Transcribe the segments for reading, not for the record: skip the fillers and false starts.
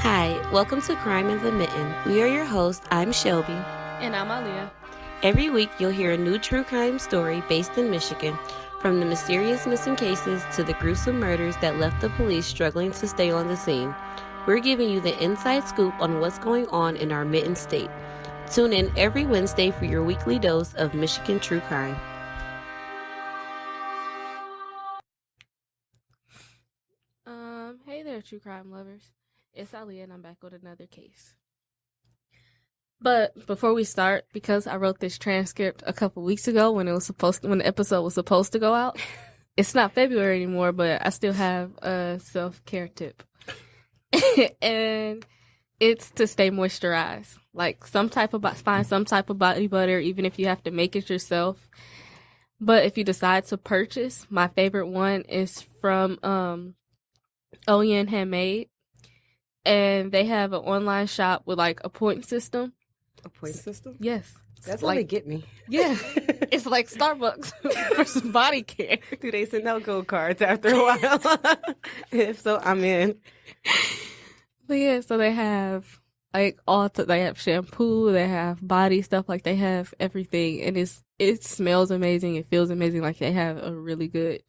Hi, welcome to Crime in the Mitten. We are your hosts. I'm Shelby. And I'm Alia. Every week, you'll hear a new true crime story based in Michigan, from the mysterious missing cases to the gruesome murders that left the police struggling to stay on the scene. We're giving you the inside scoop on what's going on in our Mitten state. Tune in every Wednesday for your weekly dose of Michigan true crime. Hey there, true crime lovers. It's Alia, and I'm back with another case. But before we start, because I wrote this transcript a couple weeks ago when the episode was supposed to go out, it's not February anymore, but I still have a self-care tip. And it's to stay moisturized. Like find some type of body butter, even if you have to make it yourself. But if you decide to purchase, my favorite one is from Alia and Handmade. And they have an online shop with like a point system. A point system? Yes. That's how they get me. Yeah. It's like Starbucks versus body care. Do they send out gold cards after a while? If so, I'm in. But yeah, so they have like they have shampoo, they have body stuff, like they have everything, and it smells amazing, it feels amazing, like they have a really good.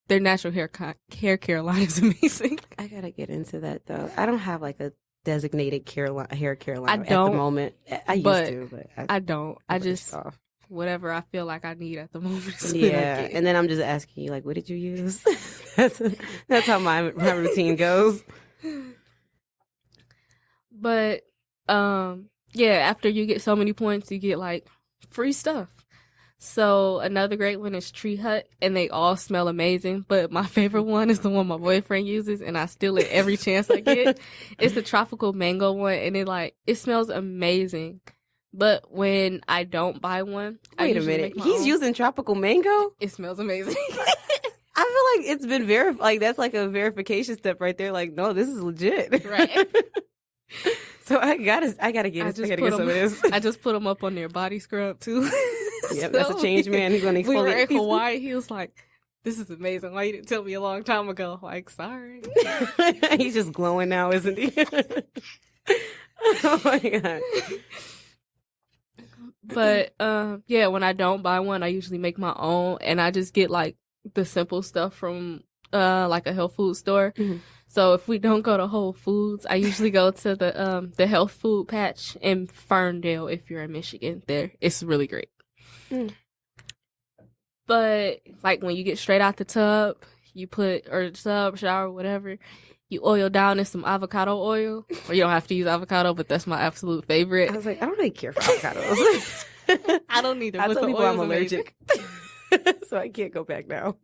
Their natural hair care line is amazing. I gotta get into that though. I don't have like a designated hair care line at don't, the moment. I used to, but I don't. I just whatever I feel like I need at the moment. Yeah, and then I'm just asking you, like, what did you use? that's how my routine goes. But yeah, after you get so many points, you get like free stuff. So another great one is Tree Hut, and they all smell amazing. But my favorite one is the one my boyfriend uses, and I steal it every chance I get. It's the tropical mango one, and it smells amazing. But when I don't buy one, wait a minute, he's using tropical mango. It smells amazing. I feel like it's been verified. Like that's like a verification step right there. Like, no, this is legit, right? So I gotta get some of this. I just put them up on their body scrub too. Yep, that's a change, man. He's gonna exfoliate. We were in Hawaii. He was like, "This is amazing. Why you didn't tell me a long time ago?" Like, sorry. He's just glowing now, isn't he? Oh my god. But yeah, when I don't buy one, I usually make my own, and I just get like the simple stuff from like a health food store. Mm-hmm. So if we don't go to Whole Foods, I usually go to the health food patch in Ferndale. If you're in Michigan, it's really great. Mm. But like when you get straight out the tub, shower, whatever, you oil down in some avocado oil. Or you don't have to use avocado, but that's my absolute favorite. I was like, I don't really care for avocados. I don't either. I tell people I'm allergic, so I can't go back now.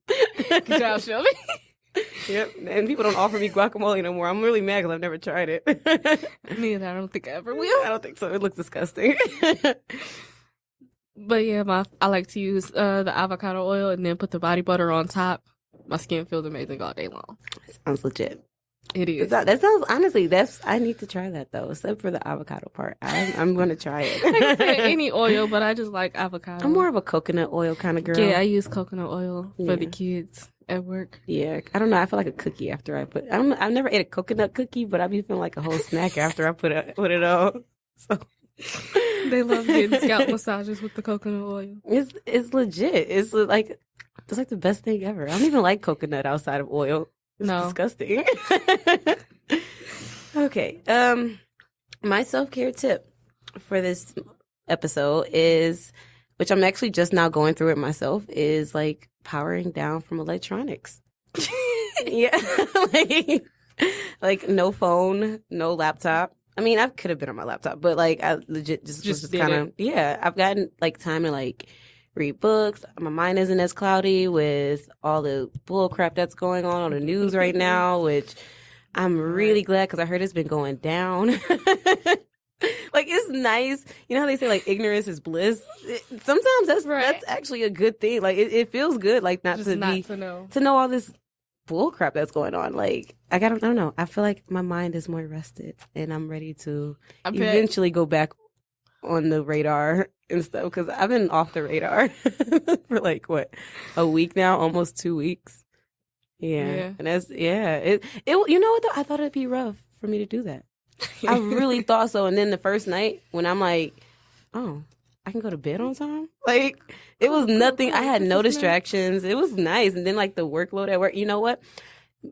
Good job, Shelby. Yep, and people don't offer me guacamole no more. I'm really mad because I've never tried it. Neither. I don't think I ever will. I don't think so. It looks disgusting. But yeah, I like to use the avocado oil and then put the body butter on top. My skin feels amazing all day long. Sounds legit. It is. That sounds, honestly, I need to try that though, except for the avocado part. I'm going to try it. I can say any oil, but I just like avocado. I'm more of a coconut oil kind of girl. Yeah, I use coconut oil for the kids at work. Yeah, I don't know. I feel like a cookie after I've never ate a coconut cookie, but I be feeling like a whole snack after I put it on. So. They love getting scalp massages with the coconut oil. It's legit. It's like the best thing ever. I don't even like coconut outside of oil. It's disgusting. Okay. My self-care tip for this episode is, which I'm actually just now going through it myself, is like powering down from electronics. Yeah. like no phone, no laptop. I mean, I could have been on my laptop, but like I legit just kind of, I've gotten like time to like read books. My mind isn't as cloudy with all the bull crap that's going on the news right now, which I'm really glad because I heard it's been going down. Like, it's nice. You know how they say like ignorance is bliss? Sometimes that's actually a good thing. Like it feels good, like not to know all this bull crap that's going on. Like I don't know. I feel like my mind is more rested and I'm ready to eventually go back on the radar and stuff because I've been off the radar for like a week now, almost 2 weeks. Yeah. And that's, it, you know what though? I thought it'd be rough for me to do that. I really thought so. And then the first night when I'm like, oh, I can go to bed on time? Like, it was nothing. I had no distractions. It was nice. And then like the workload at work, you know what?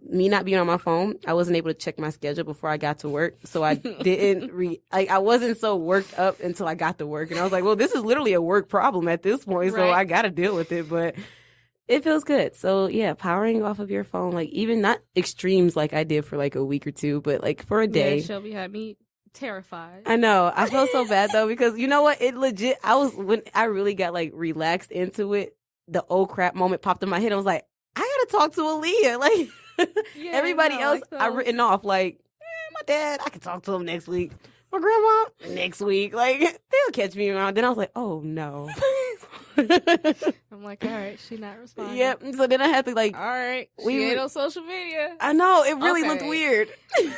Me not being on my phone, I wasn't able to check my schedule before I got to work. So I didn't I wasn't so worked up until I got to work. And I was like, well, this is literally a work problem at this point. So I got to deal with it. But it feels good. So yeah, powering off of your phone, like even not extremes like I did for like a week or two, but like for a day. Yeah, Shelby had me terrified. I know. I felt so bad though, because you know what? It legit, when I really got like relaxed into it, the oh crap moment popped in my head. I was like, I gotta talk to Alia. Like, yeah, everybody else, like I written off. Like, my dad, I can talk to him next week. My grandma, next week. Like, they'll catch me around. Then I was like, oh no. I'm like, all right, she not responding. Yep. So then I had to like, all right, she ain't on social media. I know, it really looked weird.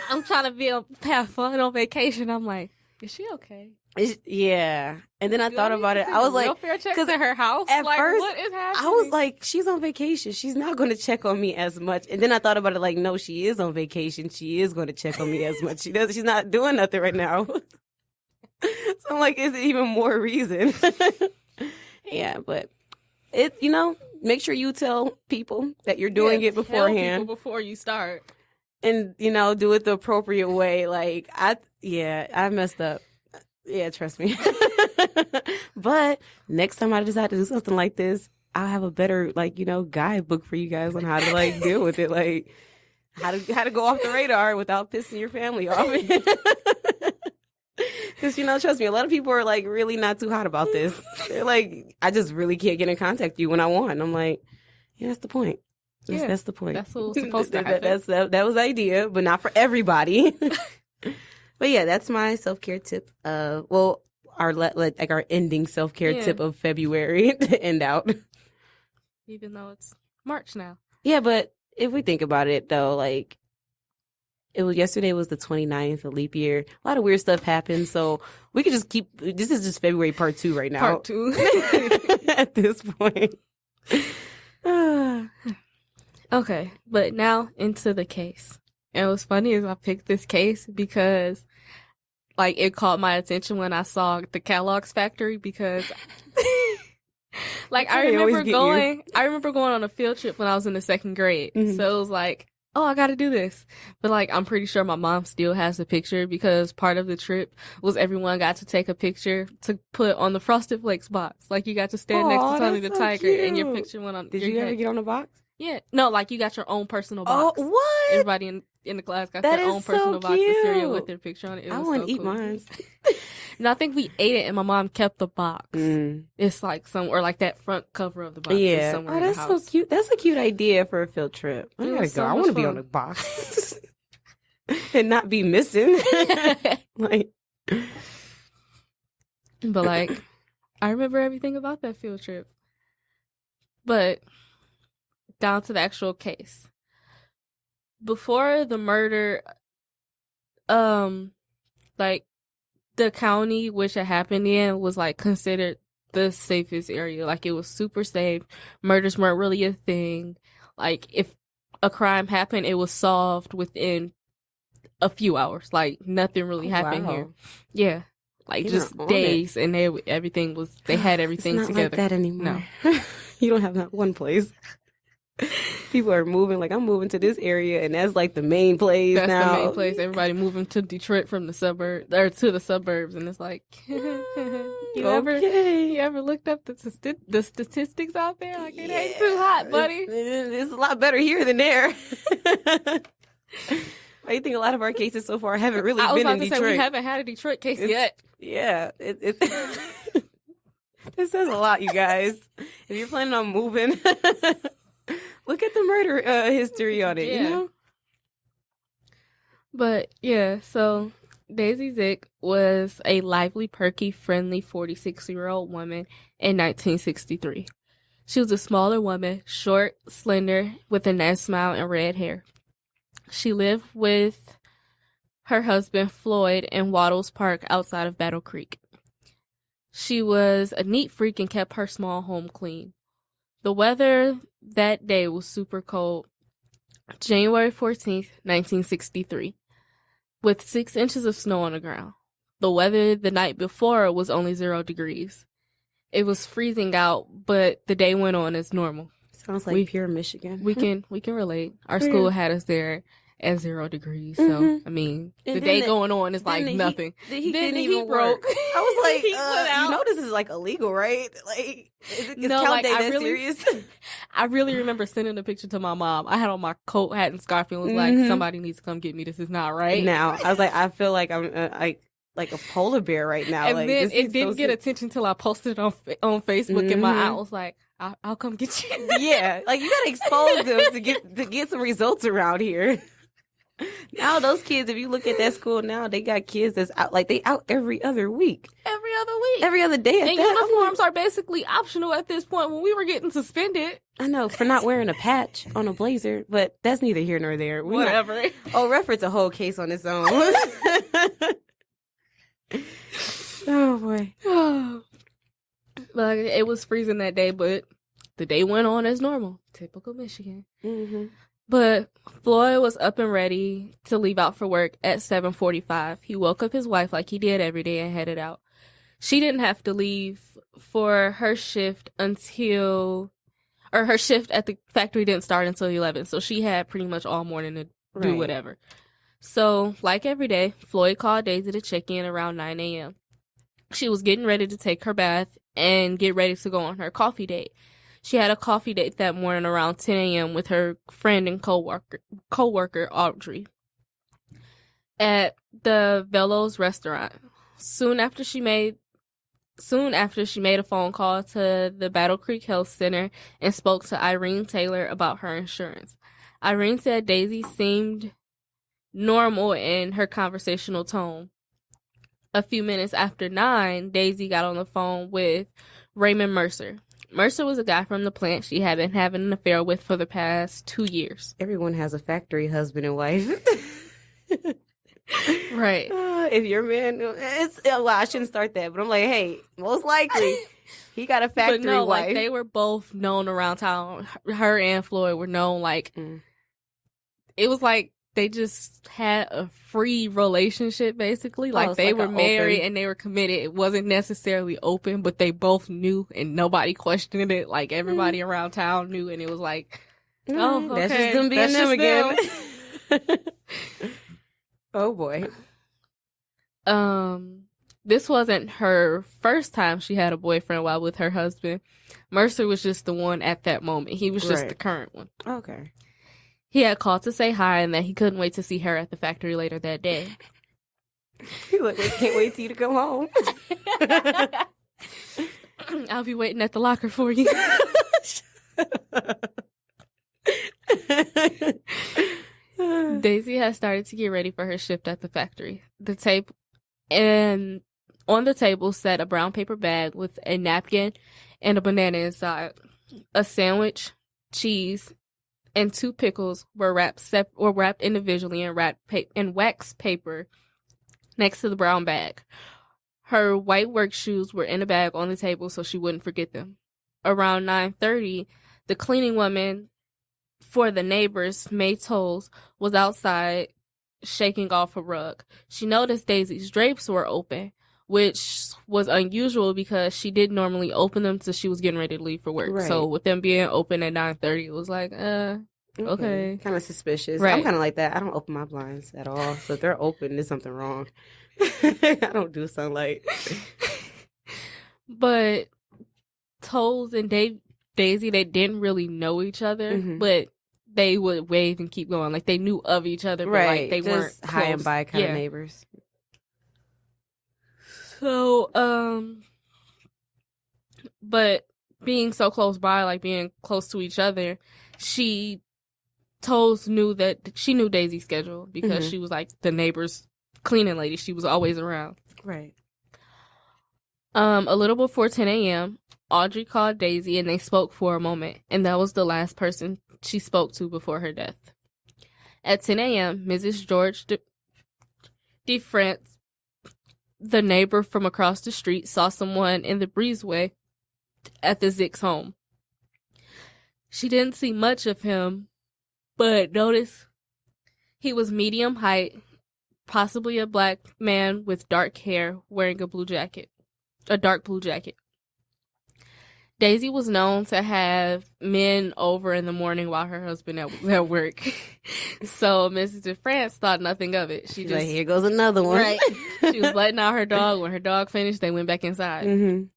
I'm trying to have fun on vacation. I'm like, is she okay? Yeah. And then I thought about it. I was like, because at her house, at like, first, what is happening? I was like, she's on vacation. She's not going to check on me as much. And then I thought about it like, no, she is on vacation. She is going to check on me as much. She's not doing nothing right now. So I'm like, is it even more reason? Yeah, but make sure you tell people that you're doing it beforehand. Tell people before you start. And, do it the appropriate way. Like, I messed up. Yeah, trust me. But next time I decide to do something like this, I'll have a better, guidebook for you guys on how to, deal with it. Like, how to go off the radar without pissing your family off. Because, trust me, a lot of people are, really not too hot about this. They're like, I just really can't get in contact with you when I want. And I'm like, yeah, that's the point. That's the point. That's what was supposed to happen. That was the idea, but not for everybody. But yeah, that's my self-care tip. Our ending self-care tip of February to end out. Even though it's March now. Yeah, but if we think about it though, yesterday was the 29th, a leap year. A lot of weird stuff happened, so we could just this is just February part 2 right now. Part 2. At this point. Okay, but now into the case. And what's funny is I picked this case because it caught my attention when I saw the Kellogg's factory because I remember going on a field trip when I was in the 2nd grade. Mm-hmm. So it was like, oh, I got to do this. But I'm pretty sure my mom still has the picture because part of the trip was everyone got to take a picture to put on the Frosted Flakes box. You got to stand next to Tony the Tiger cute. And your picture went on. Did you ever get on the box? Yeah. No, you got your own personal box. Oh, what? Everybody in the class got their own personal box of cereal with their picture on it. I want to eat mine. And I think we ate it and my mom kept the box. Mm. It's somewhere that front cover of the box is somewhere in the house. So cute. That's a cute idea for a field trip. I gotta go. I want to be on the box. And not be missing. But I remember everything about that field trip. But down to the actual case. Before the murder, the county which it happened in was considered the safest area. It was super safe. Murders weren't really a thing. If a crime happened, it was solved within a few hours. Nothing really happened here. Yeah. Just days and everything was, they had everything it's not together. Like that anymore. No. You don't have that one place. People are moving. I'm moving to this area, and that's the main place now. That's the main place. Everybody moving to Detroit from the suburbs, or to the suburbs, and it's you ever looked up the statistics out there? It ain't too hot, buddy. It's a lot better here than there. I think a lot of our cases so far haven't really been in Detroit. Say we haven't had a Detroit case yet. Yeah, it this says a lot, you guys. If you're planning on moving, look at the murder history on it. Yeah. But yeah, so Daisy Zick was a lively, perky, friendly 46-year-old woman in 1963. She was a smaller woman, short, slender, with a nice smile and red hair. She lived with her husband, Floyd, in Waddles Park outside of Battle Creek. She was a neat freak and kept her small home clean. The weather that day was super cold, January 14th, 1963, with 6 inches of snow on the ground. The weather the night before was only 0 degrees. It was freezing out, but the day went on as normal. Sounds like pure Michigan. We can relate. Our school had us there at 0 degrees, so I mean, the day going on is like nothing. The heat broke. I was like, you know, this is like illegal, right? Like, is count day that serious? I really remember sending a picture to my mom. I had on my coat, hat, and scarf, and was like, somebody needs to come get me. This is not right. Now I was like, I feel like I'm like a polar bear right now. And like, then it didn't get attention until I posted it on Facebook, and my aunt was like, I'll come get you. Yeah, like you gotta expose them to get some results around here. Now those kids, if you look at that school now, they got kids that's out, like they out every other week. Every other day. And uniforms are basically optional at this point. When we were getting suspended. I know, for not wearing a patch on a blazer, but that's neither here nor there. Whatever. Reference a whole case on its own. Oh boy. Like, it was freezing that day, but the day went on as normal. Typical Michigan. Mm-hmm. But Floyd was up and ready to leave out for work at 7:45. He woke up his wife like he did every day and headed out. She didn't have to leave for her shift her shift at the factory didn't start until 11, so she had pretty much all morning to do whatever. So, like every day, Floyd called Daisy to check in around 9 a.m. She was getting ready to take her bath and get ready to go on her coffee date. She had a coffee date that morning around 10 a.m. with her friend and co-worker Audrey at the Velo's restaurant. Soon after she made a phone call to the Battle Creek Health Center and spoke to Irene Taylor about her insurance. Irene said Daisy seemed normal in her conversational tone. A few minutes after 9, Daisy got on the phone with Raymond Mercer. Mercer was a guy from the plant she had been having an affair with for the past 2 years. Everyone has a factory husband and wife. Right. If your man, I shouldn't start that, but I'm like, hey, most likely he got a factory wife. Like, they were both known around town. Her and Floyd were known, like, it was like they just had a free relationship, basically. Like, they were married and they were committed. It wasn't necessarily open, but they both knew and nobody questioned it. Like, everybody around town knew, and it was like, oh, okay. That's just them being them again. Oh, boy. This wasn't her first time she had a boyfriend while with her husband. Mercer was just the one at that moment. He was just the current one. Okay. He had called to say hi and that he couldn't wait to see her at the factory later that day. He's like, I can't wait till you to come home. I'll be waiting at the locker for you. Daisy had started to get ready for her shift at the factory. On the table sat a brown paper bag with a napkin and a banana inside. A sandwich, cheese, and 2 pickles were wrapped individually in wax paper next to the brown bag. Her white work shoes were in a bag on the table so she wouldn't forget them. Around 9:30, the cleaning woman for the neighbors, May Tolles, was outside shaking off a rug. She noticed Daisy's drapes were open, which was unusual because she didn't normally open them till she was getting ready to leave for work. Right. So with them being open at 9:30, it was like, okay. Kind of suspicious. Right. I'm kind of like that. I don't open my blinds at all. So if they're open, there's something wrong. I don't do sunlight. But Tolles and Daisy, they didn't really know each other, but they would wave and keep going. Like, they knew of each other, but like they weren't close. High and by kind of neighbors. So, but being so close by, like being close to each other, Tolles knew Daisy's schedule because she was like the neighbor's cleaning lady. She was always around. Right. A little before 10 a.m., Audrey called Daisy and they spoke for a moment, and that was the last person she spoke to before her death. At 10 a.m., Mrs. George DeFrance, the neighbor from across the street, saw someone in the breezeway at the Zick's home. She didn't see much of him, But notice he was medium height, possibly a black man with dark hair, wearing a dark blue jacket. Daisy was known to have men over in the morning while her husband was at work. So Mrs. DeFrance thought nothing of it. She just, like, here goes another one. Right. She was letting out her dog. When her dog finished, they went back inside. Mm-hmm.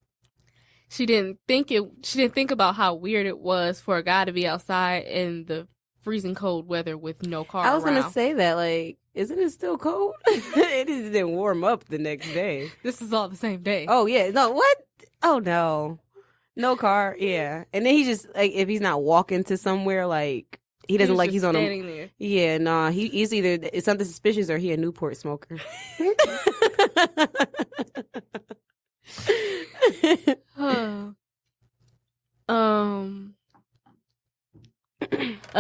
She didn't think about how weird it was for a guy to be outside in the freezing cold weather with no car I was around. going to say that, like, isn't it still cold? It just didn't warm up the next day. This is all the same day. Oh, yeah. No, what? Oh, no. No car, yeah. And then he just, like, if he's not walking to somewhere, like, he doesn't like he's on standing there. Yeah, nah. He's either, it's something suspicious or he a Newport smoker.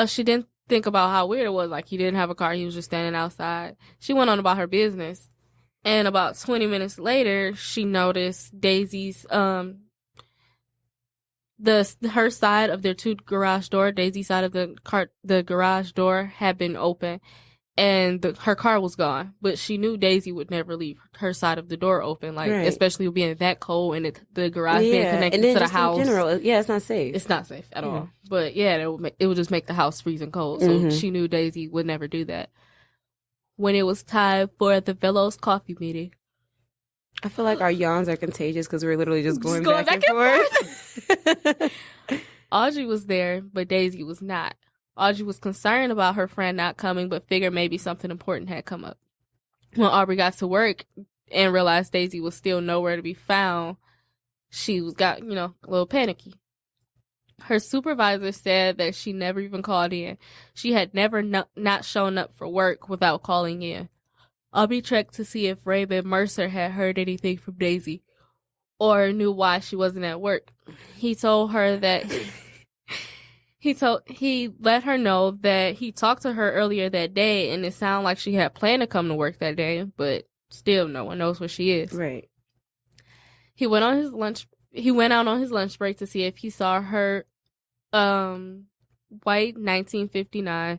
She didn't think about how weird it was. Like, he didn't have a her. He was just standing outside. She went on about her business. And about 20 minutes later, she noticed Daisy's, her side of their garage door, Daisy's side of the garage door had been open, and her car was gone. But she knew Daisy would never leave her side of the door open, like especially being that cold and the garage being connected and then to the just house. In general, it's not safe. It's not safe at all. But yeah, it would just make the house freezing cold. So she knew Daisy would never do that. When it was time for the Velos coffee meeting, I feel like our yawns are contagious because we're literally just going back and forth. Audrey was there, but Daisy was not. Audrey was concerned about her friend not coming, but figured maybe something important had come up. When Aubrey got to work and realized Daisy was still nowhere to be found, she got, a little panicky. Her supervisor said that she never even called in. She had never not shown up for work without calling in. Aubrey checked to see if Raymond Mercer had heard anything from Daisy or knew why she wasn't at work. He told her that he let her know that he talked to her earlier that day, and it sounded like she had planned to come to work that day, but still no one knows where she is. Right. He went out on his lunch break to see if he saw her white 1959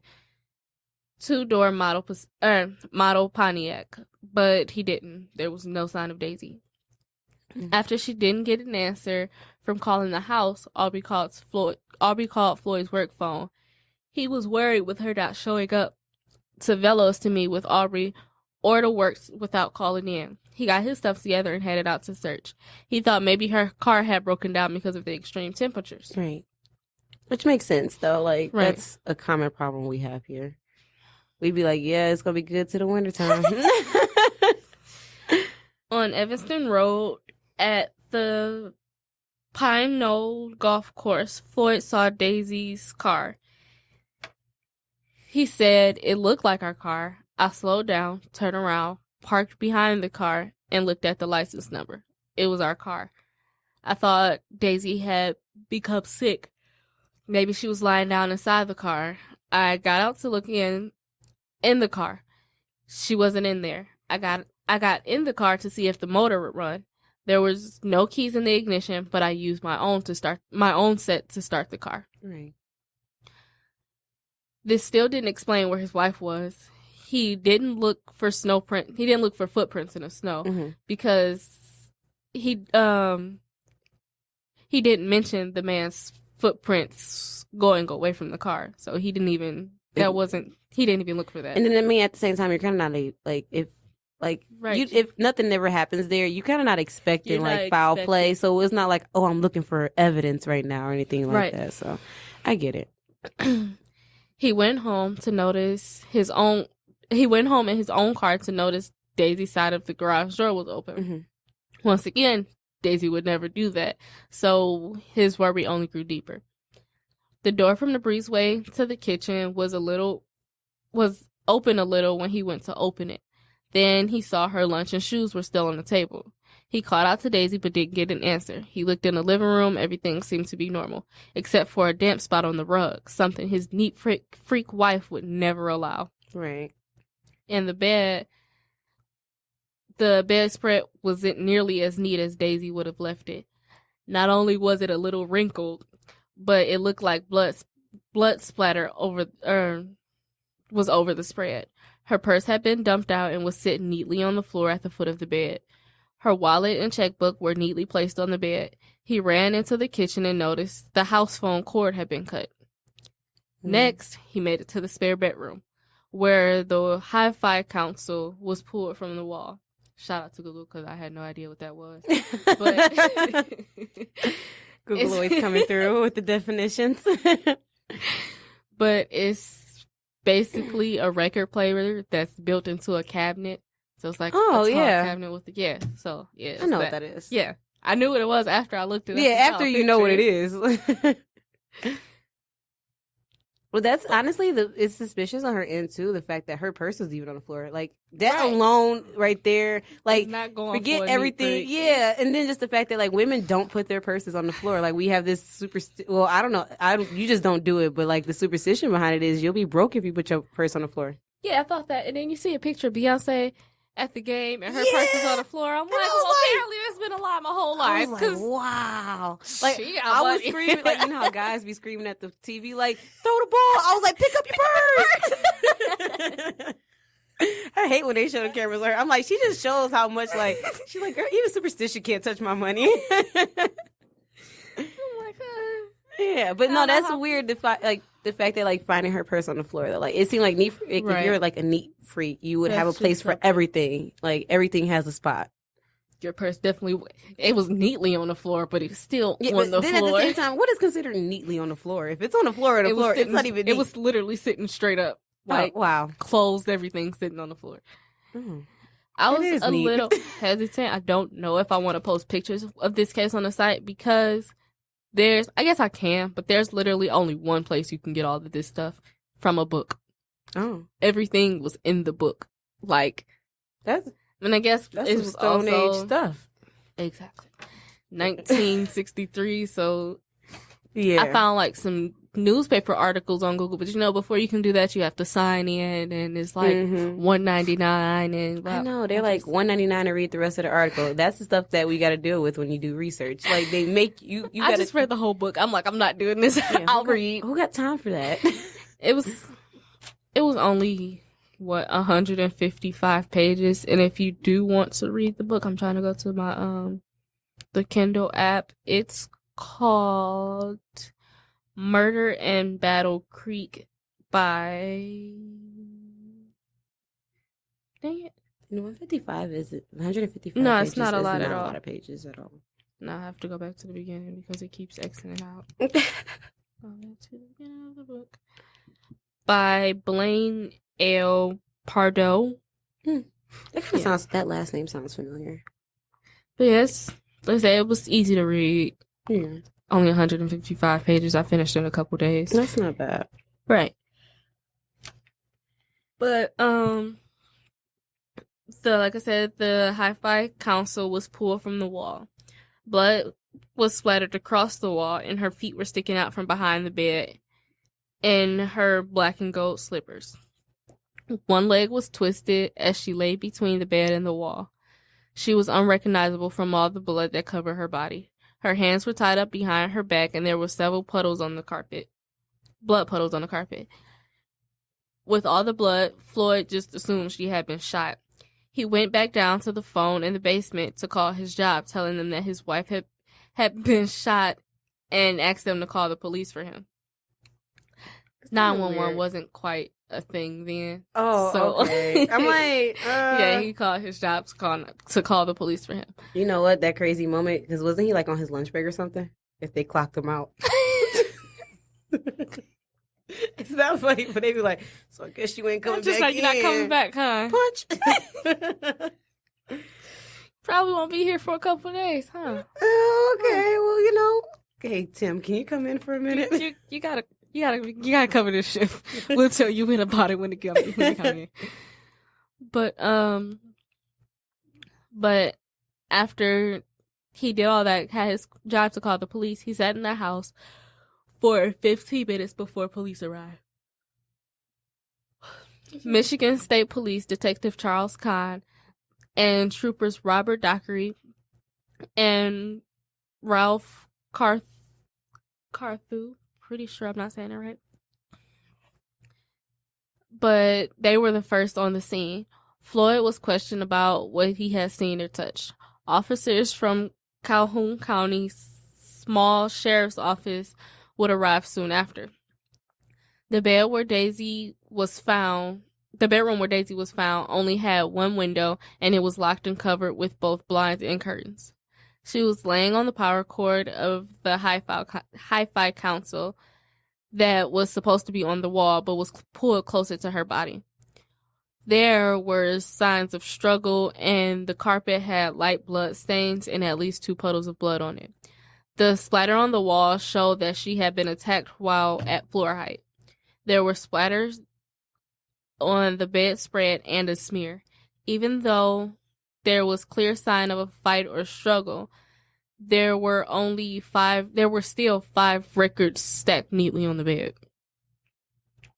two-door model Pontiac, but he didn't. There was no sign of Daisy. After she didn't get an answer from calling the house, Aubrey called Floyd's work phone. He was worried with her not showing up to Velos to meet with Aubrey or to work without calling in. He got his stuff together and headed out to search. He thought maybe her car had broken down because of the extreme temperatures. Right. Which makes sense, though. Like, that's a common problem we have here. We'd be like, yeah, it's going to be good to the wintertime. On Evanston Road at the Pine Knoll Golf Course, Floyd saw Daisy's car. He said, "It looked like our car. I slowed down, turned around, parked behind the car, and looked at the license number. It was our car. I thought Daisy had become sick. Maybe she was lying down inside the car. I got out to look in the car. She wasn't in there. I got in the car to see if the motor would run. There was no keys in the ignition, but I used my own set to start the car." Right. This still didn't explain where his wife was. He didn't look for He didn't look for footprints in the snow because he didn't mention the man's footprints going away from the car. So he didn't even look for that. And then, I mean, at the same time, you're kind of not if nothing ever happens there, you kind of not expecting foul play. So it's not like, oh, I'm looking for evidence right now or anything like that. So I get it. He went home in his own car to notice Daisy's side of the garage door was open. Once again, Daisy would never do that. So his worry only grew deeper. The door from the breezeway to the kitchen was open a little when he went to open it. Then he saw her lunch and shoes were still on the table. He called out to Daisy but didn't get an answer. He looked in the living room. Everything seemed to be normal, except for a damp spot on the rug, something his neat freak wife would never allow. Right. And the bedspread wasn't nearly as neat as Daisy would have left it. Not only was it a little wrinkled, but it looked like blood Blood splatter was over the spread. Her purse had been dumped out and was sitting neatly on the floor at the foot of the bed. Her wallet and checkbook were neatly placed on the bed. He ran into the kitchen and noticed the house phone cord had been cut. Next, he made it to the spare bedroom, where the hi-fi console was pulled from the wall. Shout out to Google, because I had no idea what that was. But Google always coming through with the definitions. But it's basically a record player that's built into a cabinet. So it's like a tall cabinet with so yeah. I know what that is. Yeah. I knew what it was after I looked it up. Yeah, after you know what it is. Well, that's honestly, it's suspicious on her end, too, the fact that her purse was even on the floor. Like, that alone right there, like, not going forget everything. Yeah, and then just the fact that, like, women don't put their purses on the floor. Like, we have this well, I don't know. You just don't do it, but, like, the superstition behind it is you'll be broke if you put your purse on the floor. Yeah, I thought that. And then you see a picture of Beyonce at the game, and her purse is on the floor. I'm like, well, apparently it's been a lie my whole life. I was like, wow. Like, I was screaming, like, you know how guys be screaming at the TV, like, throw the ball. I was like, pick up your purse. I hate when they show the cameras. I'm like, she just shows how much, like, she's like, girl, even superstition can't touch my money. Yeah, but no, that's weird. The fact that, like, finding her purse on the floor, though, like, it seemed like if you're like a neat freak, you would have a place for everything. Like, everything has a spot. Your purse definitely, it was neatly on the floor, but it's still on the then floor. At the same time, what is considered neatly on the floor? If it's on the floor, it's not even neat. It was literally sitting straight up. Like, wow. Closed everything sitting on the floor. Mm. I was a little hesitant. I don't know if I want to post pictures of this case on the site because I guess I can, but there's literally only one place you can get all of this stuff from a book. Oh. Everything was in the book. Like, I guess that's it some was Stone Age stuff. Exactly. 1963, so yeah. I found like some newspaper articles on Google, but before you can do that, you have to sign in, and it's like $1.99, and I know they're like $1.99 to read the rest of the article. That's the stuff that we got to deal with when you do research. Like they make you. I just read the whole book. I'm like, I'm not doing this. Yeah, I'll read. Who got time for that? It was only 155 pages, and if you do want to read the book, I'm trying to go to my the Kindle app. It's called Murder in Battle Creek by... Dang it. 155 is it? 155 No, pages it's not a lot at all. Not a lot of pages at all. No, I have to go back to the beginning because it keeps Xing it out. Go back to the beginning of the book. By Blaine L. Pardo. That last name sounds familiar. But yes, let's say it was easy to read. Yeah. Only 155 pages. I finished in a couple days. That's not bad. Right. But, like I said, the hi-fi console was pulled from the wall. Blood was splattered across the wall, and her feet were sticking out from behind the bed in her black and gold slippers. One leg was twisted as she lay between the bed and the wall. She was unrecognizable from all the blood that covered her body. Her hands were tied up behind her back, and there were several puddles on the carpet. Blood puddles on the carpet. With all the blood, Floyd just assumed she had been shot. He went back down to the phone in the basement to call his job, telling them that his wife had been shot, and asked them to call the police for him. 911 wasn't quite a thing then. Oh, so, okay. I'm like, yeah, he called his job to call the police for him. You know what? That crazy moment, because wasn't he like on his lunch break or something? If they clocked him out. It's not funny, but they be like, so I guess you ain't coming back. Just like, you're not coming back, huh? Punch. Probably won't be here for a couple of days, huh? Okay, well, hey, Tim, can you come in for a minute? You gotta cover this shift. We'll tell you in about it when you come in. But after he did all that, had his job to call the police, he sat in the house for 15 minutes before police arrived. Michigan State Police Detective Charles Kahn and troopers Robert Dockery and Ralph Carthu, pretty sure I'm not saying it right, but they were the first on the scene. Floyd was questioned about what he had seen or touched. Officers from Calhoun County's small sheriff's office would arrive soon after. The bedroom where Daisy was found only had one window, and it was locked and covered with both blinds and curtains. She was laying on the power cord of the hi-fi console that was supposed to be on the wall, but was pulled closer to her body. There were signs of struggle, and the carpet had light blood stains and at least 2 puddles of blood on it. The splatter on the wall showed that she had been attacked while at floor height. There were splatters on the bedspread and a smear. Even though there was clear sign of a fight or struggle, there were still 5 records stacked neatly on the bed.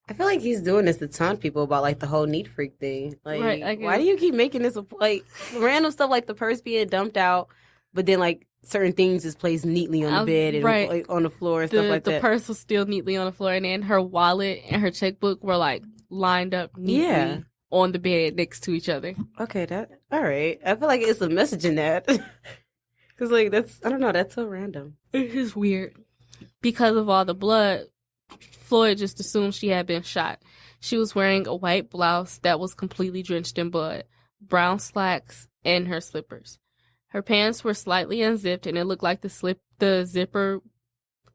I feel like he's doing this to taunt people about, like, the whole neat freak thing. Like, right, why do you keep making this, like, random stuff like the purse being dumped out, but then, like, certain things is placed neatly on the bed and like, on the floor and stuff like that. The purse was still neatly on the floor, and then her wallet and her checkbook were, like, lined up neatly on the bed next to each other. Okay, all right. I feel like it's a message in that. Because, like, I don't know, that's so random. It is weird. Because of all the blood, Floyd just assumed she had been shot. She was wearing a white blouse that was completely drenched in blood, brown slacks, and her slippers. Her pants were slightly unzipped, and it looked like the zipper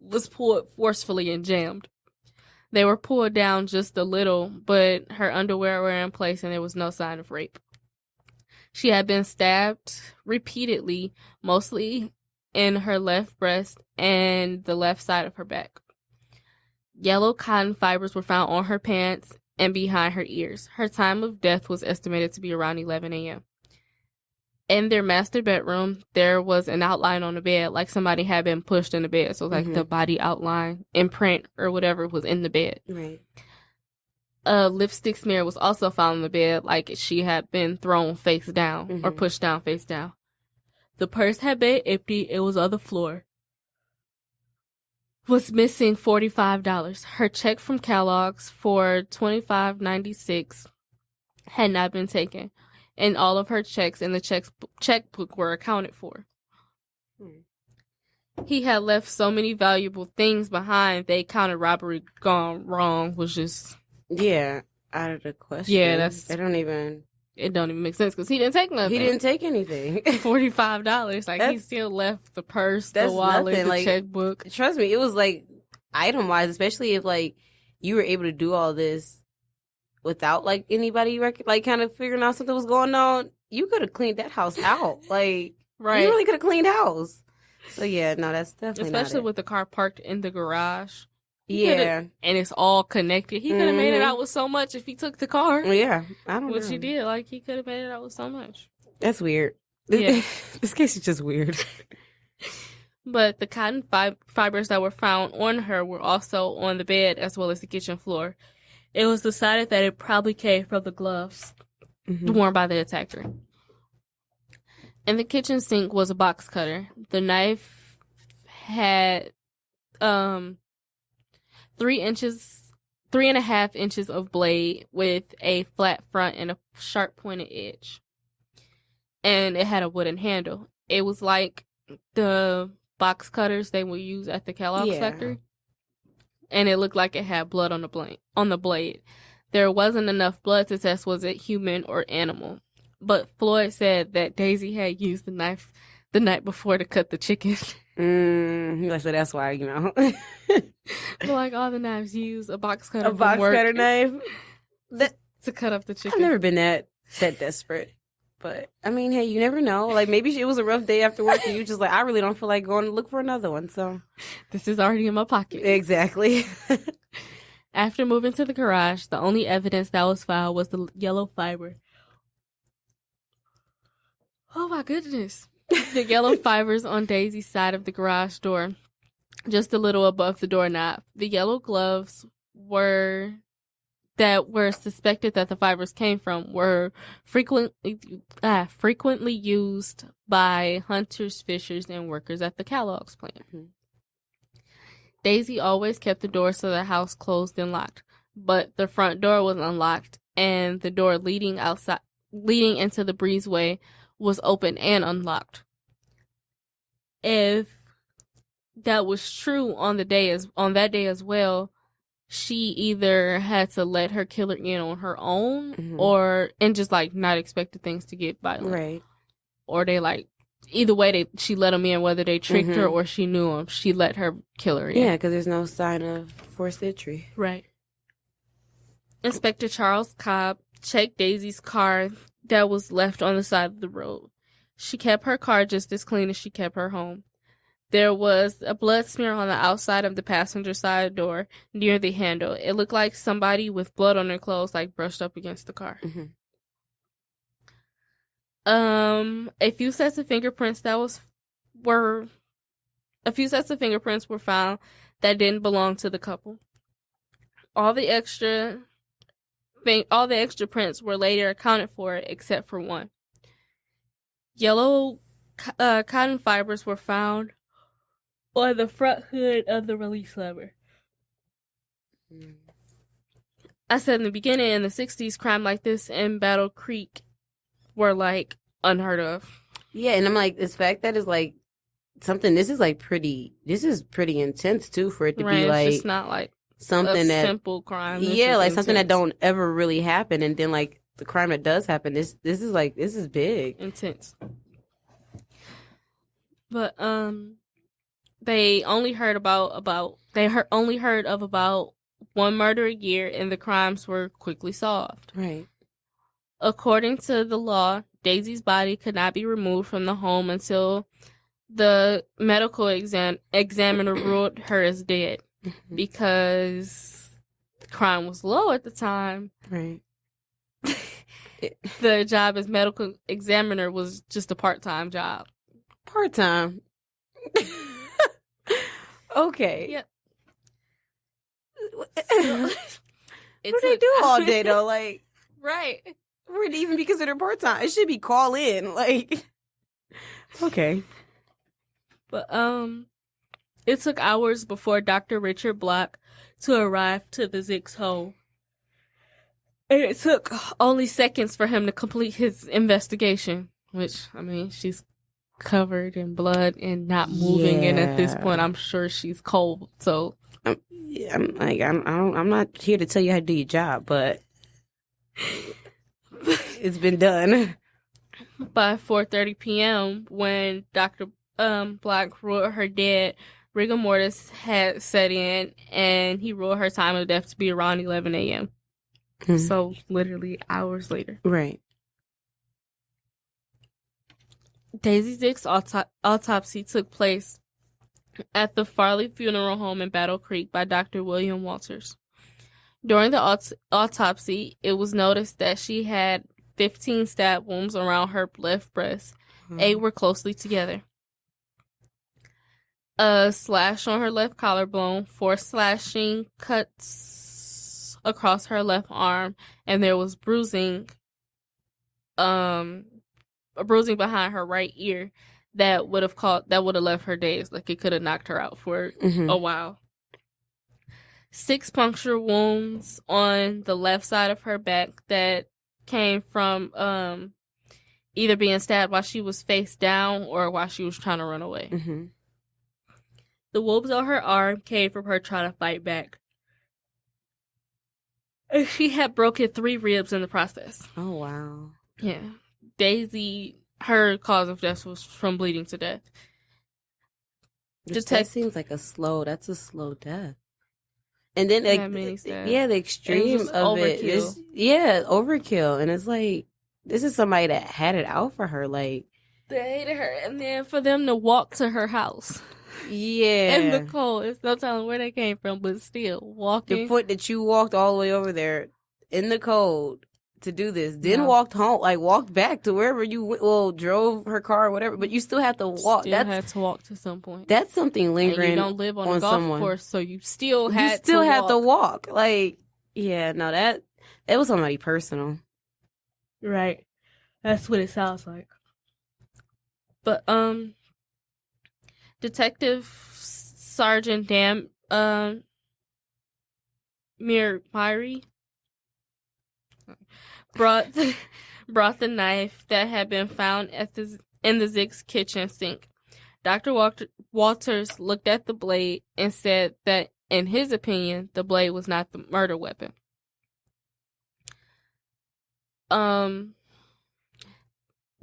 was pulled forcefully and jammed. They were pulled down just a little, but her underwear were in place, and there was no sign of rape. She had been stabbed repeatedly, mostly in her left breast and the left side of her back. Yellow cotton fibers were found on her pants and behind her ears. Her time of death was estimated to be around 11 a.m. In their master bedroom, there was an outline on the bed, like somebody had been pushed in the bed. So, like, the body outline, imprint, or whatever was in the bed. Right. A lipstick smear was also found in the bed, like she had been thrown face down or pushed down face down. The purse had been empty. It was on the floor. Was missing $45. Her check from Kellogg's for $25.96 had not been taken, and all of her checks in the checkbook were accounted for. He had left so many valuable things behind. They counted robbery gone wrong was just out of the question. Yeah, it don't even make sense because he didn't take nothing. He didn't take anything. $45. Like, he still left the purse, the wallet, nothing. The checkbook. Trust me, it was like item wise, especially if like you were able to do all this without like anybody like kind of figuring out something was going on. You could have cleaned that house out. Like, right. You really could have cleaned house. So yeah, no, that's definitely especially with the car parked in the garage. Yeah, and it's all connected. He could have made it out with so much if he took the car. Yeah, I don't know. Which he did. Like, he could have made it out with so much. That's weird. Yeah. This case is just weird. But the cotton fibers that were found on her were also on the bed as well as the kitchen floor. It was decided that it probably came from the gloves worn by the attacker. In the kitchen sink was a box cutter. The knife had 3.5 inches of blade with a flat front and a sharp pointed edge. And it had a wooden handle. It was like the box cutters they would use at the Kellogg's factory. And it looked like it had blood on the blade. There wasn't enough blood to test was it human or animal. But Floyd said that Daisy had used the knife the night before to cut the chicken. So that's why, you know. Like all the knives use a box cutter. A box cutter knife to cut up the chicken. I've never been that desperate. But I mean, hey, you never know. Like, maybe it was a rough day after work and you just like, I really don't feel like going to look for another one. So this is already in my pocket. Exactly. After moving to the garage, the only evidence that was found was the yellow fiber. Oh my goodness. The yellow fibers on Daisy's side of the garage door, just a little above the doorknob. The yellow gloves were suspected that the fibers came from were frequently used by hunters, fishers, and workers at the Kellogg's plant. Daisy always kept the door so the house closed and locked. but the front door was unlocked and the door leading into the breezeway was open and unlocked. If that was true on that day as well, she either had to let her killer in on her own, or and just like not expected things to get violent, right? Or they like either way she let him in, whether they tricked her or she knew him. She let her killer in. Yeah, because there's no sign of forced entry. Right. Inspector Charles Cobb checked Daisy's car that was left on the side of the road. She kept her car just as clean as she kept her home. There was a blood smear on the outside of the passenger side door near the handle. It looked like somebody with blood on their clothes like brushed up against the car. A few sets of fingerprints were found that didn't belong to the couple. All the extra prints were later accounted for except for one. Yellow cotton fibers were found on the front hood of the release lever. I said in the beginning, in the 60s, crime like this in Battle Creek were like unheard of. Yeah, and I'm like, this fact that is like something, this is pretty intense too, for it to be like, it's just not like something a simple crime. Yeah, like intense. Something that don't ever really happen, and then like the crime that does happen, this is big. Intense. But they only heard of about one murder a year, and the crimes were quickly solved. Right. According to the law, Daisy's body could not be removed from the home until the medical examiner ruled her as dead, because the crime was low at the time. Right. The job as medical examiner was just a part-time job. Part-time. Okay. Yep. What do they do all day though? Like, right. Would it even be considered part-time? It should be call in. Like, okay. But it took hours before Dr. Richard Block to arrive to the Zick's home. And it took only seconds for him to complete his investigation, which, I mean, she's covered in blood and not moving, and at this point I'm sure she's cold. So I'm not here to tell you how to do your job, but it's been done. By 4:30 p.m., when Dr. Block ruled her dead, rigor mortis had set in, and he ruled her time of death to be around 11 a.m. So literally hours later. Right. Daisy Zick's autopsy took place at the Farley Funeral Home in Battle Creek by Dr. William Walters. During the autopsy, it was noticed that she had 15 stab wounds around her left breast. 8 were closely together. A slash on her left collarbone, 4 slashing cuts across her left arm, and there was bruising behind her right ear that would have left her dazed. Like, it could have knocked her out for a while. 6 puncture wounds on the left side of her back that came from either being stabbed while she was face down or while she was trying to run away. The wounds on her arm came from her trying to fight back. And she had broken 3 ribs in the process. Oh, wow. Yeah. Daisy, her cause of death was from bleeding to death. That seems like that's a slow death. And then, like, the extreme of it is, overkill. And it's like, this is somebody that had it out for her. Like, they hated her. And then for them to walk to her house. Yeah. In the cold. It's no telling where they came from, but still, walking. The point that you walked all the way over there in the cold to do this, then walked back to wherever you drove her car or whatever, but you still have to walk. Had to walk to some point. That's something lingering. And you don't live on a golf course, so you still have to walk. Like, yeah, no, that was somebody personal. Right. That's what it sounds like. But Detective Sergeant Myrie brought the knife that had been found in the Zick's kitchen sink. Dr. Walters looked at the blade and said that, in his opinion, the blade was not the murder weapon.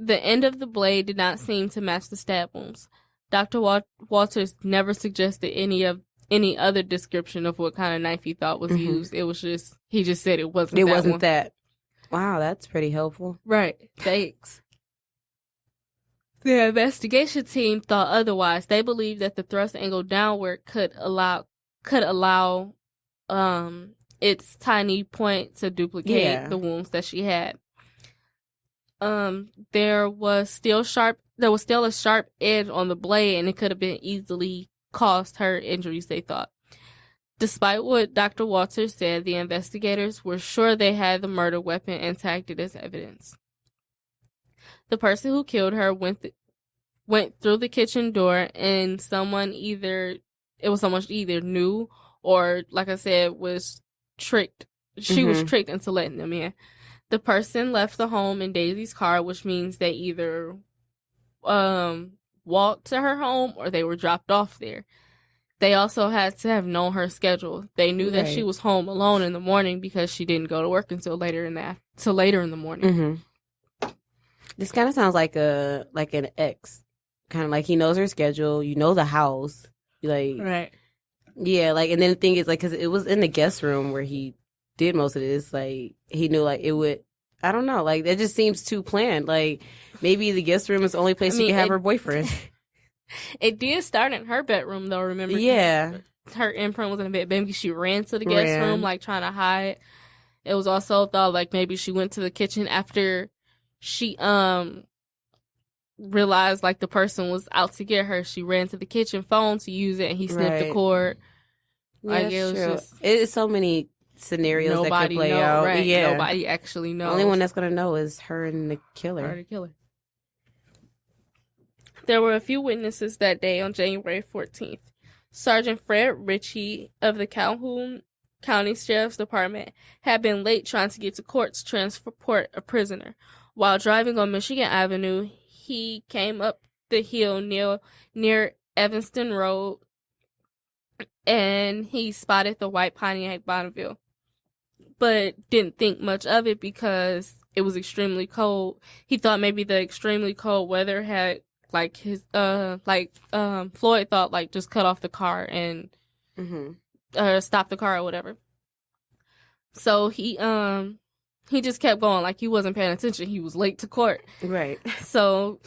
The end of the blade did not seem to match the stab wounds. Dr. Walters never suggested any other description of what kind of knife he thought was used. It was just, he just said it wasn't that one. That. Wow, that's pretty helpful. Right. Thanks. The investigation team thought otherwise. They believed that the thrust angle downward could allow its tiny point to duplicate the wounds that she had. There was still a sharp edge on the blade, and it could have been easily caused her injuries, they thought. Despite what Dr. Walters said, the investigators were sure they had the murder weapon and tagged it as evidence. The person who killed her went through the kitchen door, and someone either knew or, like I said, was tricked. She was tricked into letting them in. The person left the home in Daisy's car, which means they either walked to her home or they were dropped off there. They also had to have known her schedule. They knew that she was home alone in the morning because she didn't go to work until later in the morning. This kind of sounds like an ex. Kind of like he knows her schedule. You know the house. Right. Yeah, and then the thing is, because it was in the guest room where he did most of this, he knew, it would, I don't know, that just seems too planned. Maybe the guest room is the only place she can have her boyfriend. It did start in her bedroom, though, remember? Yeah. Her imprint was in the bed. Maybe she ran to the guest room, trying to hide. It was also thought, maybe she went to the kitchen after she, realized, the person was out to get her. She ran to the kitchen phone to use it, and he snipped the cord. It's so many scenarios that could play out. Right? Yeah. Nobody actually knows. The only one that's going to know is her and the killer. There were a few witnesses that day on January 14th. Sergeant Fred Ritchie of the Calhoun County Sheriff's Department had been late trying to get to court to transport a prisoner. While driving on Michigan Avenue, he came up the hill near Evanston Road, and he spotted the white Pontiac Bonneville, but didn't think much of it because it was extremely cold. He thought maybe the extremely cold weather had Floyd thought just cut off the car and stop the car or whatever. So he just kept going, he wasn't paying attention. He was late to court. Right. So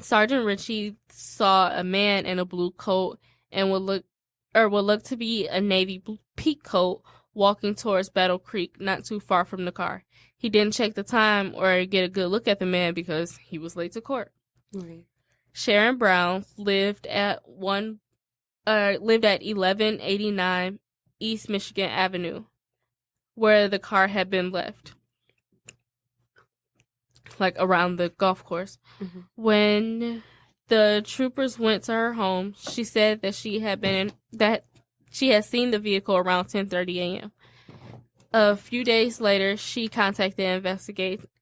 Sergeant Ritchie saw a man in a blue coat and would look to be a navy peak coat walking towards Battle Creek, not too far from the car. He didn't check the time or get a good look at the man because he was late to court. Right. Sharon Brown lived at 1189 East Michigan Avenue, where the car had been left, around the golf course. When the troopers went to her home, she said that she had seen the vehicle around 10:30 a.m. A few days later, she contacted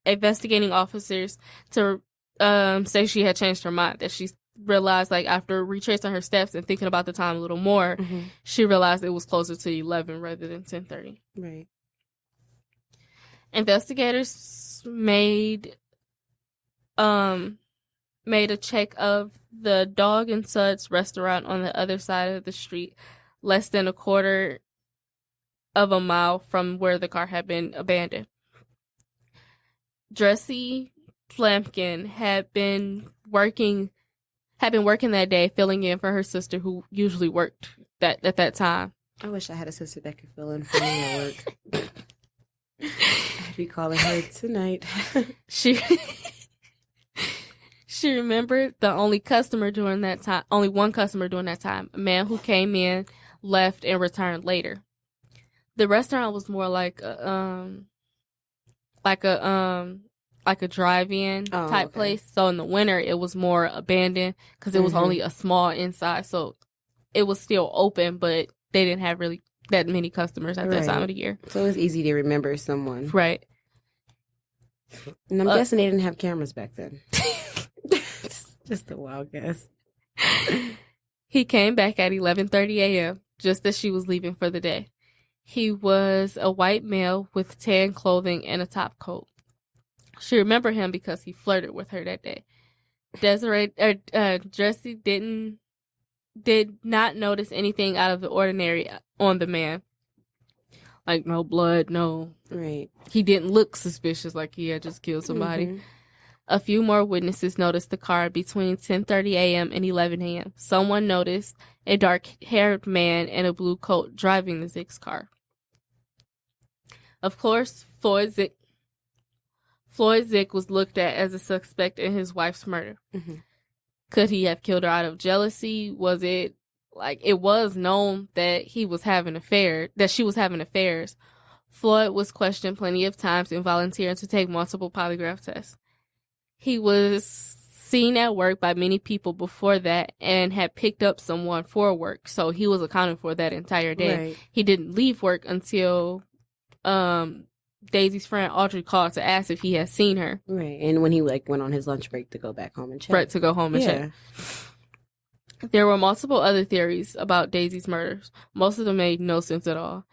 investigating officers to say she had changed her mind, that she realized, after retracing her steps and thinking about the time a little more, she realized it was closer to 11 rather than 10:30. Right. Investigators made a check of the Dog and Suds restaurant on the other side of the street, less than a quarter of a mile from where the car had been abandoned. Dressy Flampkin had been working that day, filling in for her sister, who usually worked at that time. I wish I had a sister that could fill in for me at work. I'd be calling her tonight. She remembered only one customer during that time, a man who came in, left, and returned later. The restaurant was more like a drive-in type place. So in the winter, it was more abandoned because it was only a small inside. So it was still open, but they didn't have really that many customers at that time of the year. So it's easy to remember someone. Right. And I'm guessing they didn't have cameras back then. Just a wild guess. He came back at 11:30 a.m., just as she was leaving for the day. He was a white male with tan clothing and a top coat. She remembered him because he flirted with her that day. Jessie did not notice anything out of the ordinary on the man. Like no blood, no. Right. He didn't look suspicious like he had just killed somebody. Mm-hmm. A few more witnesses noticed the car between 10:30 a.m. and 11 a.m. Someone noticed a dark-haired man in a blue coat driving the Zick's car. Of course, Floyd Zick was looked at as a suspect in his wife's murder. Mm-hmm. Could he have killed her out of jealousy? Was it it was known that she was having affairs? Floyd was questioned plenty of times and volunteered to take multiple polygraph tests. He was seen at work by many people before that and had picked up someone for work, so he was accounted for that entire day. Right. He didn't leave work until Daisy's friend Audrey called to ask if he had seen her. Right, and when he went on his lunch break to go back home and check. Right, to go home and check. There were multiple other theories about Daisy's murders. Most of them made no sense at all.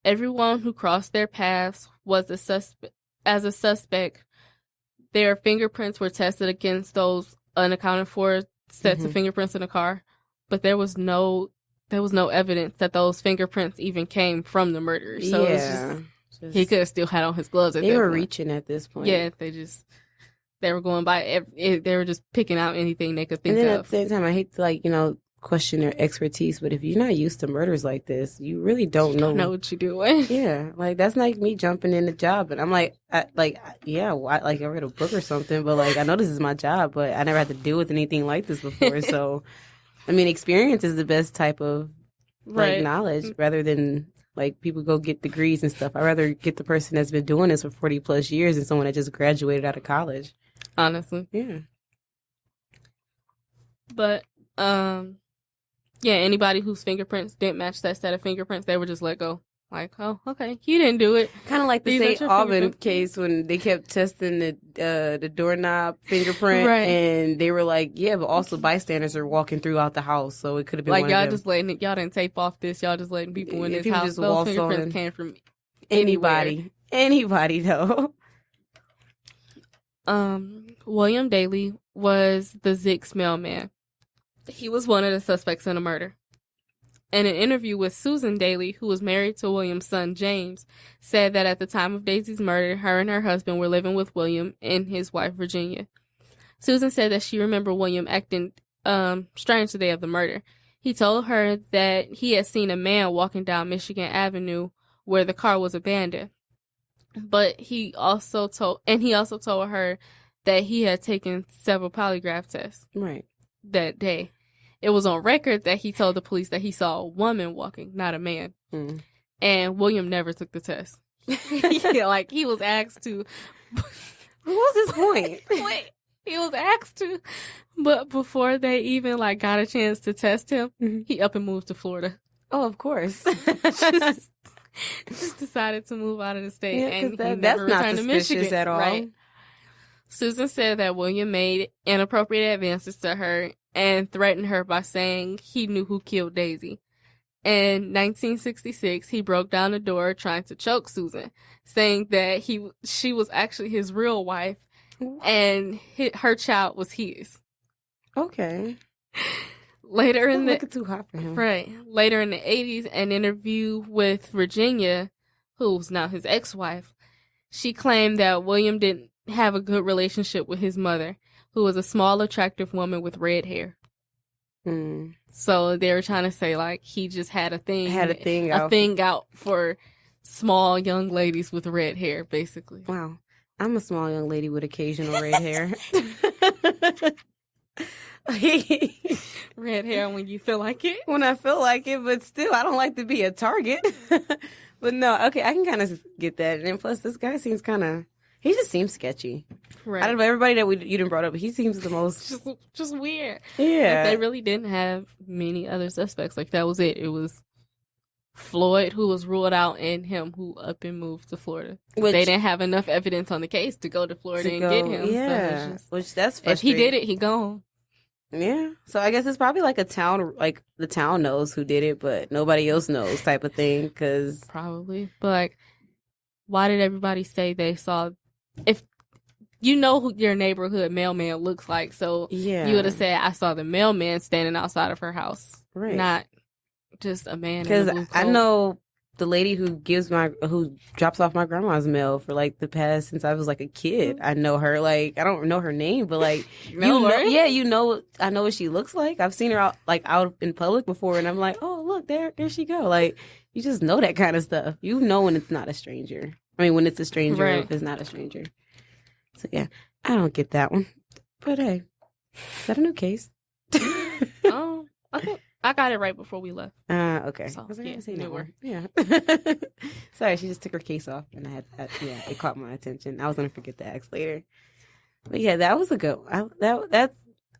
Everyone who crossed their paths was a suspect. Their fingerprints were tested against those unaccounted for sets of fingerprints in the car, but there was no evidence that those fingerprints even came from the murder. So it was just, he could have still had on his gloves at that point. They were reaching at this point. Yeah, they were going by, they were just picking out anything they could think of. And then at the same time, I hate to, question their expertise, but if you're not used to murders like this, you really don't know what you're doing. Yeah, that's like me jumping in the job, and I'm I read a book or something, but I know this is my job, but I never had to deal with anything like this before. So, experience is the best type of knowledge, rather than people go get degrees and stuff. I'd rather get the person that's been doing this for 40 plus years than someone that just graduated out of college. Honestly, yeah. But anybody whose fingerprints didn't match that set of fingerprints, they were just let go. Oh, okay, you didn't do it. Kind of like the St. Aubin case when they kept testing the doorknob fingerprint, and they were but also bystanders are walking throughout the house, so it could have been one y'all of them. just y'all didn't tape off this, y'all just letting people in this house. Just those fingerprints came from anybody though. William Daly was the Zick's mailman. He was one of the suspects in the murder. In an interview with Susan Daly, who was married to William's son, James, said that at the time of Daisy's murder, her and her husband were living with William and his wife, Virginia. Susan said that she remembered William acting strange the day of the murder. He told her that he had seen a man walking down Michigan Avenue where the car was abandoned. But he also told her that he had taken several polygraph tests. Right. That day. It was on record that he told the police that he saw a woman walking, not a man. Mm. And William never took the test. He was asked to. What was his point? He was asked to. But before they even got a chance to test him, he up and moved to Florida. Oh, of course. just decided to move out of the state, and that's not suspicious at all. Right? Susan said that William made inappropriate advances to her and threatened her by saying he knew who killed Daisy. In 1966, he broke down the door trying to choke Susan, saying that she was actually his real wife, and her child was his. Okay. Later in the too hot for him. Right. Later in the 80s, an interview with Virginia, who's now his ex-wife, she claimed that William didn't have a good relationship with his mother, who was a small, attractive woman with red hair. Mm. So they were trying to say he just had a thing out for small young ladies with red hair, basically. Wow. I'm a small young lady with occasional red hair. Red hair when you feel like it. When I feel like it, but still, I don't like to be a target. But no, okay, I can kind of get that. And plus, this guy seems he just seems sketchy. Right. Out of everybody that you didn't brought up, he seems the most... just weird. Yeah. They really didn't have many other suspects. That was it. It was Floyd, who was ruled out, and him, who up and moved to Florida. They didn't have enough evidence on the case to go to Florida and get him. Yeah, so just, which that's frustrating. if he did it, he gone. Yeah, so I guess it's probably like a town, like the town knows who did it, but nobody else knows type of thing. Cause probably, but like, why did everybody say they saw? If you know who your neighborhood mailman looks like, so yeah, you would have said, "I saw the mailman standing outside of her house," right? Not just a man. Because I know the lady who drops off my grandma's mail for like the past since I was like a kid. I know her. Like, I don't know her name, but like I know what she looks like. I've seen her out in public before, and I'm like, oh look, there she go. Like, you just know that kind of stuff. You know when it's not a stranger. I mean, when it's a stranger, right. If it's not a stranger. So yeah, I don't get that one. But hey, is that a new case? Oh, okay. I got it right before we left. Okay. So, newer. Yeah. Sorry, she just took her case off, and I had that. Yeah, it caught my attention. I was gonna forget to ask later. But yeah, that was a good one.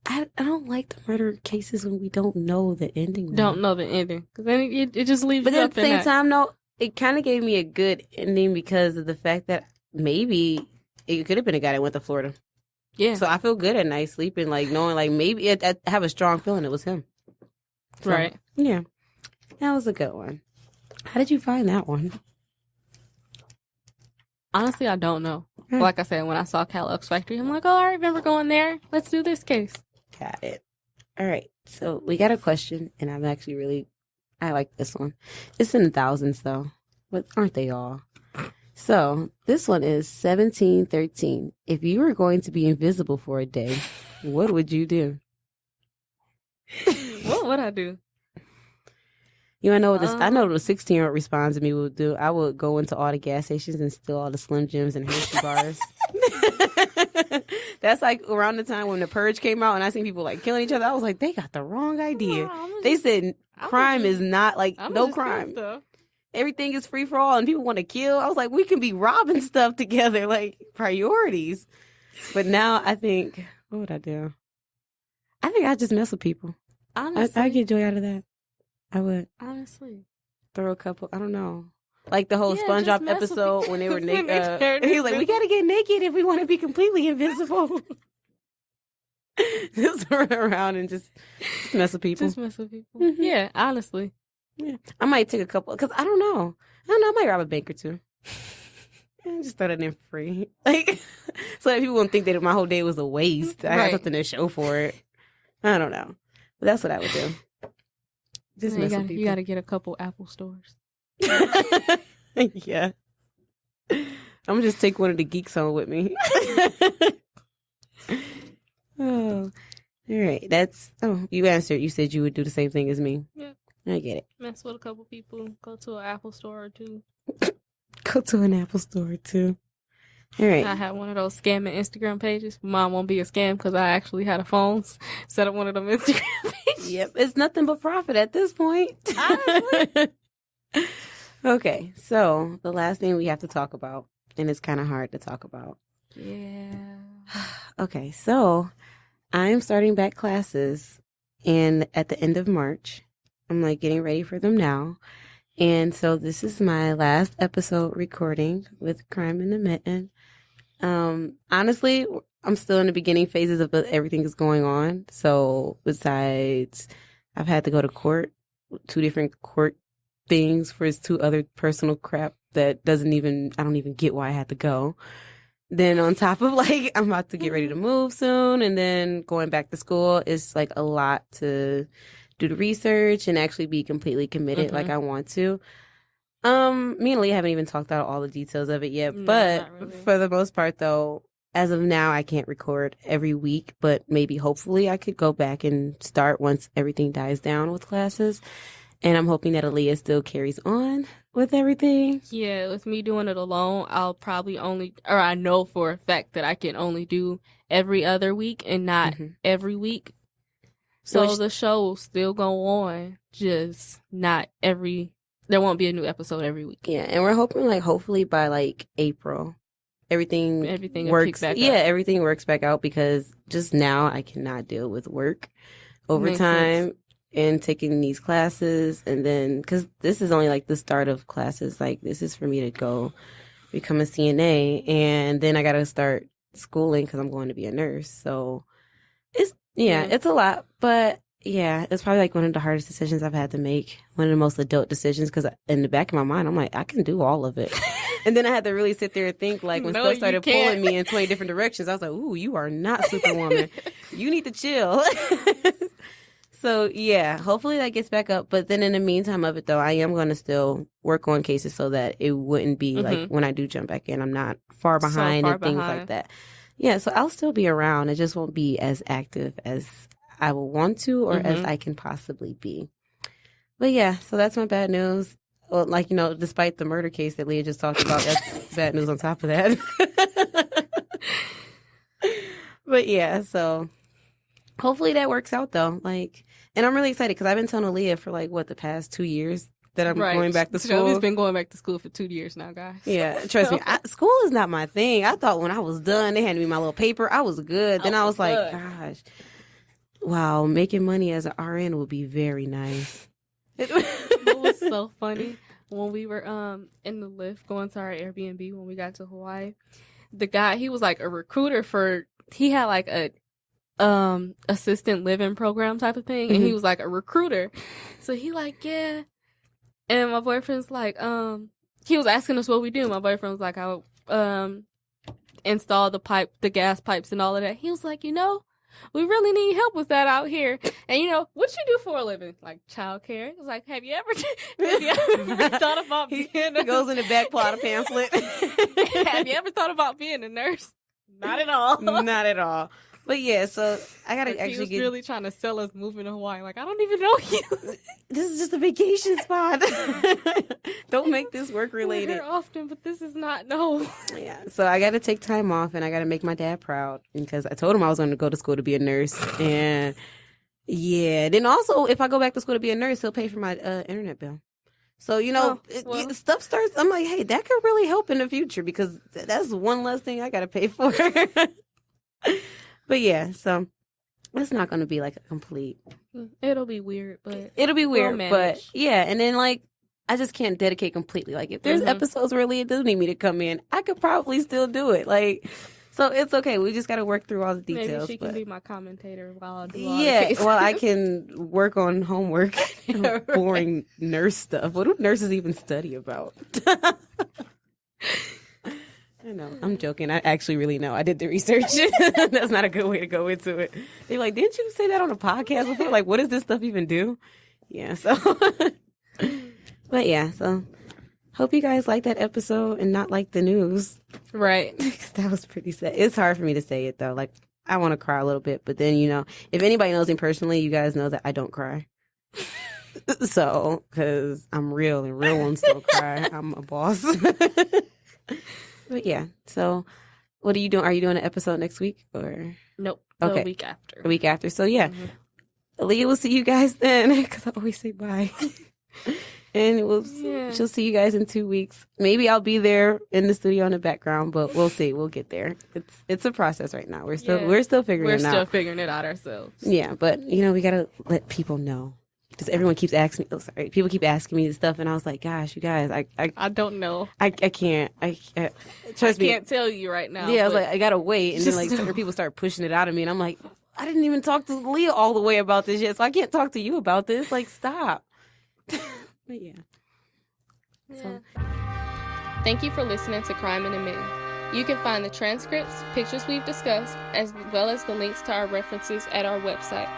I don't like the murder cases when we don't know the ending. Don't know the ending, because then it just leaves. But at the same time, no, it kind of gave me a good ending because of the fact that maybe it could have been a guy that went to Florida. Yeah. So I feel good at night sleeping, like knowing, like maybe I have a strong feeling it was him. So, right. Yeah. That was a good one. How did you find that one? Honestly, I don't know. Like I said, when I saw Cal X Factory, I'm like, oh, I remember going there. Let's do this case. Got it. All right. So we got a question, and I'm actually I like this one. It's in the thousands, though. But aren't they all? So this one is 1713. If you were going to be invisible for a day, what would you do? What would I do? You wanna know what this? I know what a 16-year-old responds to me would do. I would go into all the gas stations and steal all the Slim Jims and Hershey bars. That's like around the time when the Purge came out, and I seen people like killing each other. I was like, they got the wrong idea. They said crime is not like no crime. Everything is free for all, and people want to kill. I was like, we can be robbing stuff together, like priorities. But now I think, what would I do? I think I'd just mess with people. Honestly, I get joy out of that. I would. Honestly. Throw a couple, I don't know. Like the whole SpongeBob episode when they were naked. He's like, we got to get naked if we want to be completely invisible. Just run around and just mess with people. Just mess with people. Mm-hmm. Yeah, honestly. Yeah. I might take a couple, because I don't know. I might rob a bank or two. And just throw that in for free. Like, so that people won't think that my whole day was a waste. I had something to show for it. I don't know. But that's what I would do. Just mess with people. You got to get a couple Apple stores. Yeah. I'm going to just take one of the geeks home with me. Oh. All right. You answered. You said you would do the same thing as me. Yeah. I get it. Mess with a couple people. Go to an Apple store or two. Go to an Apple store or two. All right. I had one of those scamming Instagram pages. Mine won't be a scam because I actually had a phone set up one of them Instagram pages. Yep. It's nothing but profit at this point. Okay. So the last thing we have to talk about, and it's kind of hard to talk about. Yeah. Okay. So I'm starting back classes and at the end of March. I'm like getting ready for them now. And so this is my last episode recording with Crime in the Mitten. Honestly, I'm still in the beginning phases of everything that's going on. So besides, I've had to go to court, 2 different court things for 2 other personal crap that I don't even get why I had to go. Then on top of like, I'm about to get ready to move soon. And then going back to school, it's like a lot to do the research and actually be completely committed like I want to. Me and Leah haven't even talked out all the details of it yet, but really. For the most part though, as of now, I can't record every week, but maybe hopefully I could go back and start once everything dies down with classes. And I'm hoping that Alia still carries on with everything. Yeah, with me doing it alone, I'll probably I know for a fact that I can only do every other week and not every week. So the show will still go on, just not there won't be a new episode every week. Yeah, and we're hoping hopefully by April, everything works. Everything works back out because just now I cannot deal with work, overtime, and taking these classes, and then because this is only like the start of classes, like this is for me to go become a CNA, and then I got to start schooling because I'm going to be a nurse. So it's a lot, but yeah, it's probably like one of the hardest decisions I've had to make. One of the most adult decisions, because in the back of my mind, I'm like, I can do all of it. And then I had to really sit there and think, like, when stuff started pulling me in 20 different directions, I was like, ooh, you are not Superwoman. You need to chill. So, yeah, hopefully that gets back up. But then in the meantime of it, though, I am going to still work on cases so that it wouldn't be like when I do jump back in, I'm not far behind things like that. Yeah, so I'll still be around. It just won't be as active as I will want to or as I can possibly be. But yeah, so that's my bad news. Well, like, despite the murder case that Leah just talked about, that's bad news on top of that. But yeah, so hopefully that works out though. Like, and I'm really excited because I've been telling Alia for like the past 2 years that I'm going back to school. Shelby's been going back to school for 2 years now, guys. Yeah, trust me. School is not my thing. I thought when I was done, they handed me my little paper. I was good. Then I was like, gosh, wow, making money as an RN would be very nice. It was so funny when we were in the lift going to our Airbnb when we got to Hawaii. The guy, he was like a recruiter he had like a assistant living program type of thing, and he was like a recruiter. So he like, yeah. And my boyfriend's like, he was asking us what we do. My boyfriend was like, I install the gas pipes and all of that. He was like, we really need help with that out here. And what you do for a living? Like childcare. It was like, have you ever thought about being He goes in the back, pull out a pamphlet. Have you ever thought about being a nurse? Not at all. Not at all. But yeah, so I gotta actually he was really trying to sell us moving to Hawaii. Like, I don't even know you. This is just a vacation spot. Don't make this work related. We're here often, but this is not. No. Yeah, so I gotta take time off, and I gotta make my dad proud because I told him I was going to go to school to be a nurse, and yeah, then also if I go back to school to be a nurse, he'll pay for my internet bill. So stuff starts. I'm like, hey, that could really help in the future because that's one less thing I gotta pay for. But yeah, so it's not going to be like a complete. It'll be weird, but but yeah, and then like I just can't dedicate completely. Like if there's episodes where Leah does need me to come in, I could probably still do it. Like, so it's okay. We just got to work through all the details. Maybe she can be my commentator while I do all the cases. Well, I can work on homework, boring nurse stuff. What do nurses even study about? I know. I'm joking. I actually really know. I did the research. That's not a good way to go into it. They're like, didn't you say that on a podcast before? Like, what does this stuff even do? Yeah, so. But yeah, so hope you guys like that episode and not like the news. Right. That was pretty sad. It's hard for me to say it, though. Like, I want to cry a little bit. But then, if anybody knows me personally, you guys know that I don't cry. So, because I'm real and real ones don't cry. I'm a boss. But yeah, so what are you doing? Are you doing an episode next week or? Nope. Okay. The week after. The week after. So yeah, Alia will see you guys then because I always say bye. And she'll see you guys in 2 weeks. Maybe I'll be there in the studio in the background, but we'll see. We'll get there. It's a process right now. We're still figuring it out. We're still figuring it out ourselves. Yeah, but we gotta let people know. Because everyone keeps asking me, people keep asking me this stuff, and I was like, gosh, you guys, I don't know. I can't. Trust me. I can't tell you right now. Yeah, I was like, I gotta wait. And then certain people start pushing it out of me, and I'm like, I didn't even talk to Leah all the way about this yet, so I can't talk to you about this. Like, stop. But yeah. So. Thank you for listening to Crime in a Minute. You can find the transcripts, pictures we've discussed, as well as the links to our references at our website.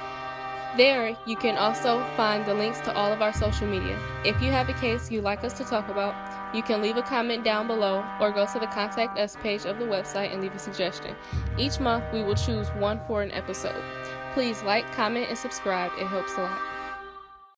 There, you can also find the links to all of our social media. If you have a case you'd like us to talk about, you can leave a comment down below or go to the Contact Us page of the website and leave a suggestion. Each month, we will choose one for an episode. Please like, comment, and subscribe. It helps a lot.